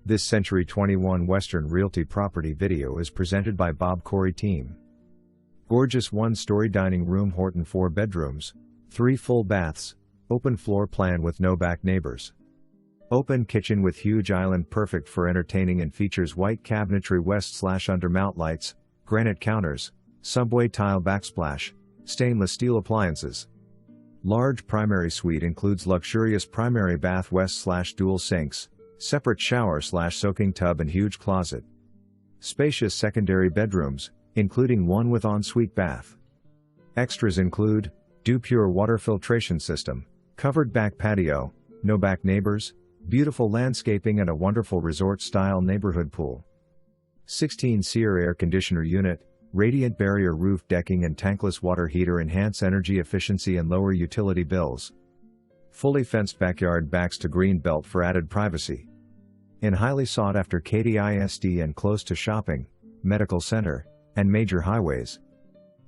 This Century 21 Western Realty property video is presented by Bob Corey Team. Gorgeous one-story dining room, Horton, 4 bedrooms, 3 full baths, open floor plan with no back neighbors. Open kitchen with huge island, perfect for entertaining, and features white cabinetry, west/undermount lights, granite counters, subway tile backsplash, stainless steel appliances. Large primary suite includes luxurious primary bath, west/dual sinks, separate shower/soaking tub, and huge closet. Spacious secondary bedrooms, including one with ensuite bath. Extras include Dupure water filtration system, covered back patio, no back neighbors, beautiful landscaping, and a wonderful resort-style neighborhood pool. 16-SEER air conditioner unit, radiant barrier roof decking, and tankless water heater enhance energy efficiency and lower utility bills. Fully fenced backyard backs to green belt for added privacy. In highly sought-after Katy ISD and close to shopping, medical center, and major highways.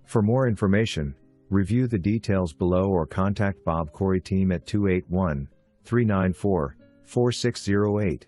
For more information, review the details below or contact Bob Corey Team at 281-394-4608.